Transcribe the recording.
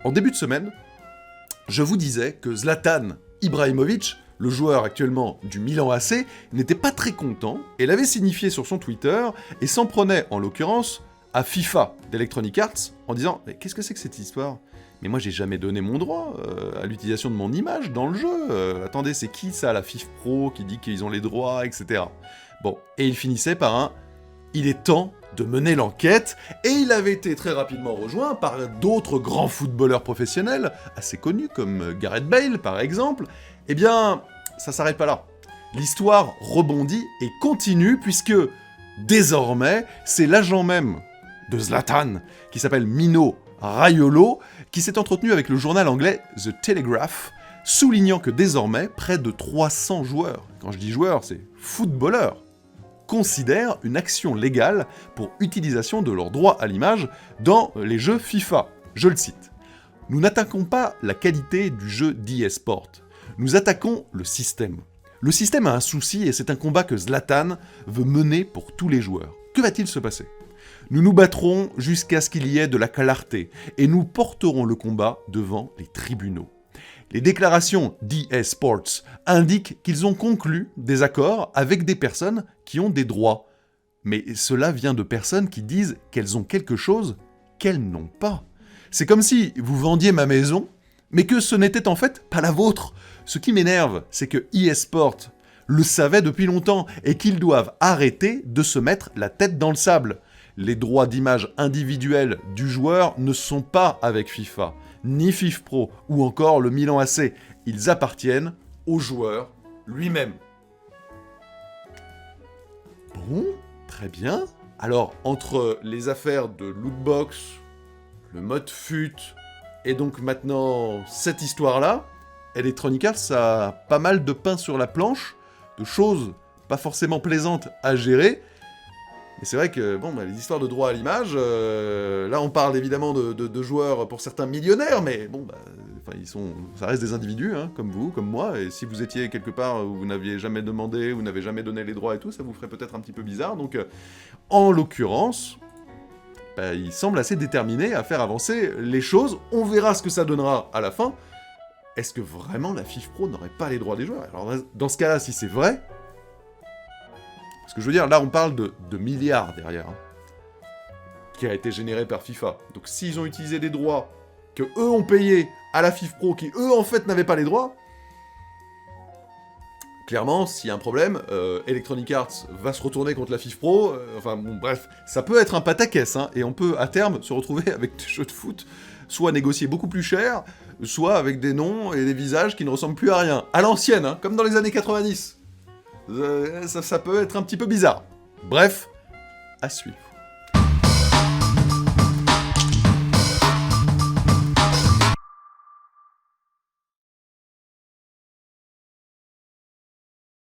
En début de semaine, je vous disais que Zlatan Ibrahimovic, le joueur actuellement du Milan AC, n'était pas très content et l'avait signifié sur son Twitter et s'en prenait, en l'occurrence, à FIFA d'Electronic Arts en disant « Mais qu'est-ce que c'est que cette histoire ? Mais moi j'ai jamais donné mon droit à l'utilisation de mon image dans le jeu. Attendez, c'est qui ça, la FIF Pro, qui dit qu'ils ont les droits, etc. » Bon, et il finissait par un « Il est temps de mener l'enquête », et il avait été très rapidement rejoint par d'autres grands footballeurs professionnels, assez connus comme Gareth Bale par exemple. Eh bien, ça s'arrête pas là. L'histoire rebondit et continue puisque, désormais, c'est l'agent même de Zlatan, qui s'appelle Mino Raiola, qui s'est entretenu avec le journal anglais The Telegraph, soulignant que désormais, près de 300 joueurs, quand je dis joueurs, c'est footballeurs, considèrent une action légale pour utilisation de leurs droits à l'image dans les jeux FIFA. Je le cite. « Nous n'attaquons pas la qualité du jeu d'e-sport. Nous attaquons le système. Le système a un souci et c'est un combat que Zlatan veut mener pour tous les joueurs. Que va-t-il se passer ? Nous nous battrons jusqu'à ce qu'il y ait de la clarté et nous porterons le combat devant les tribunaux. Les déclarations d'e-sports indiquent qu'ils ont conclu des accords avec des personnes qui ont des droits. Mais cela vient de personnes qui disent qu'elles ont quelque chose qu'elles n'ont pas. C'est comme si vous vendiez ma maison, mais que ce n'était en fait pas la vôtre. Ce qui m'énerve, c'est que e-sport le savait depuis longtemps et qu'ils doivent arrêter de se mettre la tête dans le sable. Les droits d'image individuels du joueur ne sont pas avec FIFA, ni FIF Pro, ou encore le Milan AC. Ils appartiennent au joueur lui-même. Bon, très bien. Alors, entre les affaires de lootbox, le mode fut, et donc maintenant cette histoire-là, Electronic Arts a pas mal de pain sur la planche, de choses pas forcément plaisantes à gérer. Et c'est vrai que, bon, les histoires de droit à l'image, là on parle évidemment de joueurs pour certains millionnaires, mais bon, ça reste des individus, hein, comme vous, comme moi, et si vous étiez quelque part où vous n'aviez jamais demandé, vous n'avez jamais donné les droits et tout, ça vous ferait peut-être un petit peu bizarre, donc en l'occurrence, il semble assez déterminé à faire avancer les choses, on verra ce que ça donnera à la fin. Est-ce que vraiment la FIF Pro n'aurait pas les droits des joueurs ? Alors dans ce cas-là, si c'est vrai... Parce que je veux dire, là on parle de milliards derrière, hein, qui a été généré par FIFA. Donc s'ils ont utilisé des droits que eux ont payés à la FIF Pro, qui eux en fait n'avaient pas les droits, clairement, s'il y a un problème, Electronic Arts va se retourner contre la FIF Pro, bref, ça peut être un pataquès, hein, et on peut à terme se retrouver avec des jeux de foot, soit négociés beaucoup plus cher, soit avec des noms et des visages qui ne ressemblent plus à rien. À l'ancienne, hein, comme dans les années 90. Ça peut être un petit peu bizarre. Bref, à suivre.